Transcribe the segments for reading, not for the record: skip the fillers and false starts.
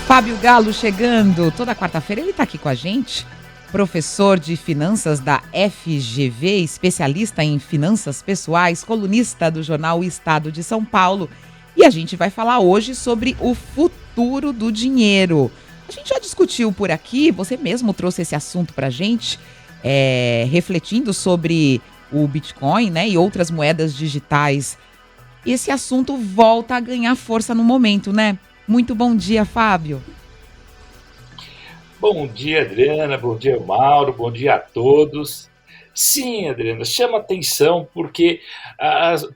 Fábio Galo chegando. Toda quarta-feira ele está aqui com a gente. Professor de finanças da FGV, especialista em finanças pessoais, colunista do jornal O Estado de São Paulo. E a gente vai falar hoje sobre o futuro do dinheiro. A gente já discutiu por aqui, você mesmo trouxe esse assunto para a gente, refletindo sobre o Bitcoin, né, e outras moedas digitais. E esse assunto volta a ganhar força no momento, né? Muito bom dia, Fábio. Bom dia, Adriana, bom dia, Mauro, bom dia a todos. Sim, Adriana, chama atenção porque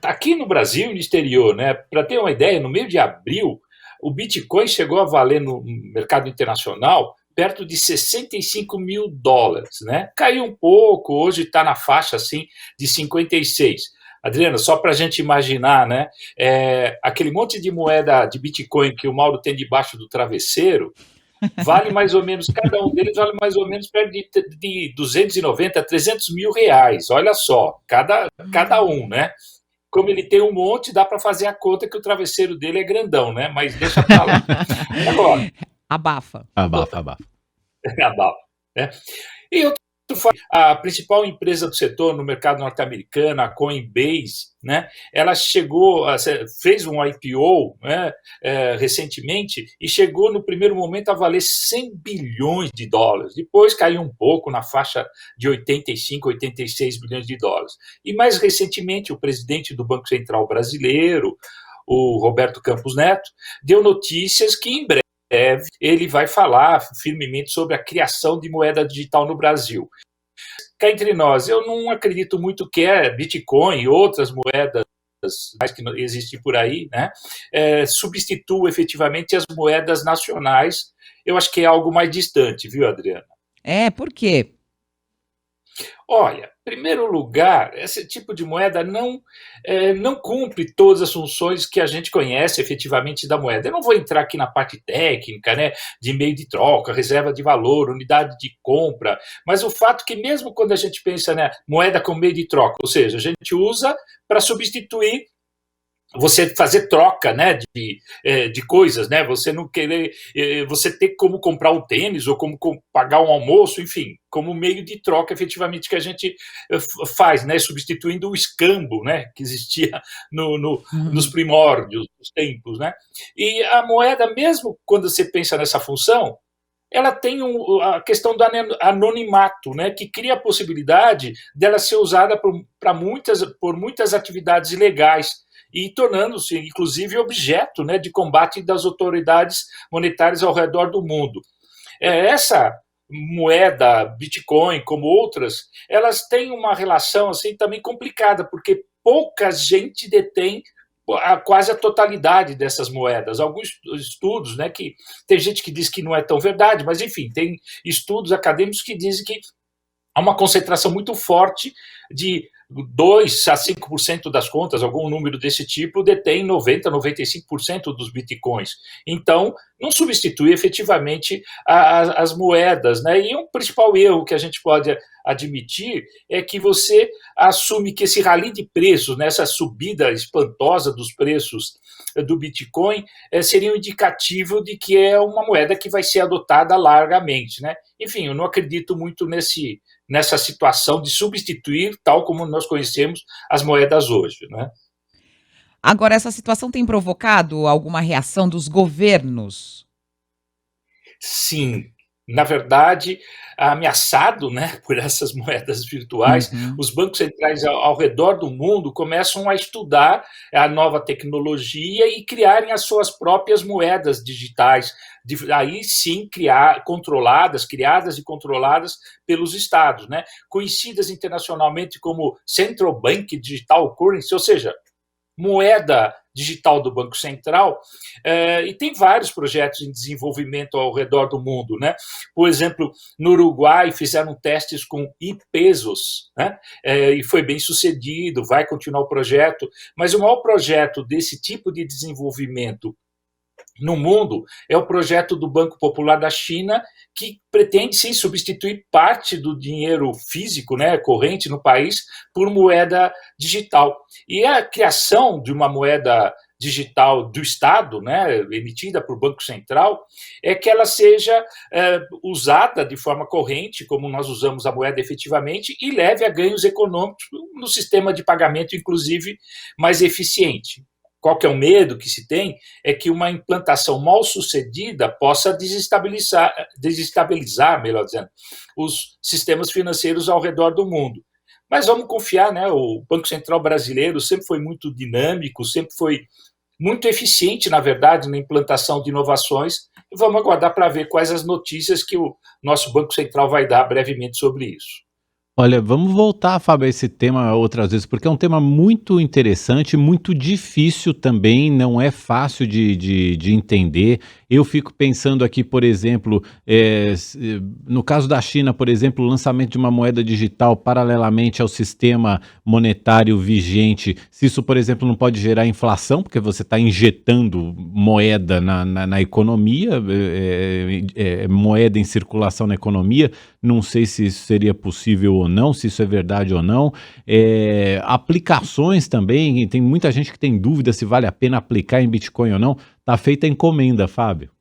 aqui no Brasil e no exterior, né, para ter uma ideia, no meio de abril, o Bitcoin chegou a valer no mercado internacional perto de 65 mil dólares, né? Caiu um pouco, hoje está na faixa assim de 56. Adriana, só para a gente imaginar, né? Aquele monte de moeda de Bitcoin que o Mauro tem debaixo do travesseiro, vale mais ou menos, cada um deles vale mais ou menos perto de 290 a 300 mil reais. Olha só, cada um, né? Como ele tem um monte, dá para fazer a conta que o travesseiro dele é grandão, né? Mas deixa para lá. Agora, Abafa. Abafa. né? E a principal empresa do setor no mercado norte-americano, a Coinbase, né, ela fez um IPO, né, recentemente e chegou no primeiro momento a valer 100 bilhões de dólares. Depois caiu um pouco na faixa de 85, 86 bilhões de dólares. E mais recentemente o presidente do Banco Central brasileiro, o Roberto Campos Neto, deu notícias que em breve ele vai falar firmemente sobre a criação de moeda digital no Brasil. Cá entre nós, eu não acredito muito que Bitcoin e outras moedas que existem por aí, né, substituam efetivamente as moedas nacionais. Eu acho que é algo mais distante, viu, Adriana? Por quê? Olha, em primeiro lugar, esse tipo de moeda não cumpre todas as funções que a gente conhece efetivamente da moeda. Eu não vou entrar aqui na parte técnica, né, de meio de troca, reserva de valor, unidade de compra, mas o fato que mesmo quando a gente pensa, né, moeda como meio de troca, ou seja, a gente usa para substituir você fazer troca, né, de coisas, né, você não querer, você ter como comprar um tênis ou como pagar um almoço, enfim, como meio de troca efetivamente que a gente faz, né, substituindo o escambo, né, que existia nos primórdios dos tempos, né, e a moeda, mesmo quando você pensa nessa função, ela tem a questão do anonimato, né, que cria a possibilidade dela ser usada por muitas atividades ilegais, e tornando-se, inclusive, objeto, né, de combate das autoridades monetárias ao redor do mundo. Essa moeda, Bitcoin, como outras, elas têm uma relação assim também complicada, porque pouca gente detém quase a totalidade dessas moedas. Alguns estudos, né, que tem gente que diz que não é tão verdade, mas enfim, tem estudos acadêmicos que dizem que há uma concentração muito forte de 2 a 5% das contas, algum número desse tipo, detém 90, 95% dos bitcoins. Então, não substitui efetivamente as moedas, né? E um principal erro que a gente pode admitir é que você assume que esse rally de preços, né, essa subida espantosa dos preços do Bitcoin, seria um indicativo de que é uma moeda que vai ser adotada largamente, né? Enfim, eu não acredito muito nessa situação de substituir, tal como nós conhecemos as moedas hoje, né? Agora, essa situação tem provocado alguma reação dos governos? Sim, na verdade, ameaçado, né, por essas moedas virtuais, Uhum. os bancos centrais ao redor do mundo começam a estudar a nova tecnologia e criarem as suas próprias moedas digitais, aí sim criadas e controladas pelos estados, né, conhecidas internacionalmente como Central Bank Digital Currency, ou seja, moeda digital do Banco Central, e tem vários projetos em desenvolvimento ao redor do mundo, né? Por exemplo, no Uruguai fizeram testes com e-pesos, né? E foi bem sucedido, vai continuar o projeto, mas o maior projeto desse tipo de desenvolvimento no mundo é o projeto do Banco Popular da China, que pretende sim substituir parte do dinheiro físico, né, corrente no país, por moeda digital. E a criação de uma moeda digital do Estado, né, emitida por Banco Central, é que ela seja usada de forma corrente, como nós usamos a moeda efetivamente, e leve a ganhos econômicos no sistema de pagamento, inclusive, mais eficiente. Qual que é o medo que se tem? É que uma implantação mal sucedida possa desestabilizar, melhor dizendo, os sistemas financeiros ao redor do mundo. Mas vamos confiar, né? O Banco Central brasileiro sempre foi muito dinâmico, sempre foi muito eficiente, na verdade, na implantação de inovações. E vamos aguardar para ver quais as notícias que o nosso Banco Central vai dar brevemente sobre isso. Olha, vamos voltar, Fábio, a esse tema outras vezes, porque é um tema muito interessante, muito difícil também, não é fácil de entender. Eu fico pensando aqui, por exemplo, no caso da China, por exemplo, o lançamento de uma moeda digital paralelamente ao sistema monetário vigente, se isso, por exemplo, não pode gerar inflação, porque você está injetando moeda na economia, moeda em circulação na economia. Não sei se isso seria possível ou não, se isso é verdade ou não. Aplicações também, tem muita gente que tem dúvida se vale a pena aplicar em Bitcoin ou não. Está feita a encomenda, Fábio.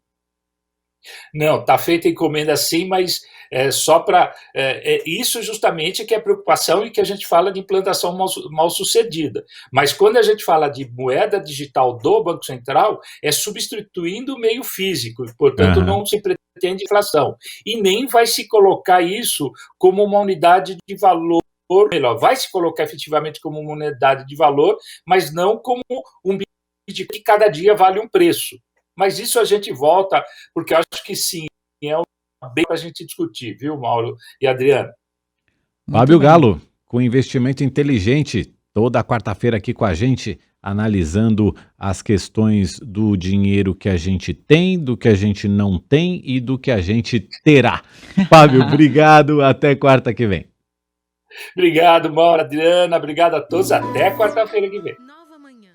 Não, está feita a encomenda sim, mas só para. Isso justamente que é a preocupação e que a gente fala de implantação mal sucedida. Mas quando a gente fala de moeda digital do Banco Central, é substituindo o meio físico, portanto, Aham. não se pretende inflação. E nem vai se colocar isso como uma unidade de valor. Melhor, vai se colocar efetivamente como uma unidade de valor, mas não como um Bitcoin que cada dia vale um preço. Mas isso a gente volta, porque eu acho que sim, é bem para a gente discutir, viu, Mauro e Adriano? Muito Fábio bem. Galo, com investimento inteligente, toda quarta-feira aqui com a gente, analisando as questões do dinheiro que a gente tem, do que a gente não tem e do que a gente terá. Fábio, obrigado, até quarta que vem. Obrigado, Mauro, Adriana, obrigado a todos, até quarta-feira que vem.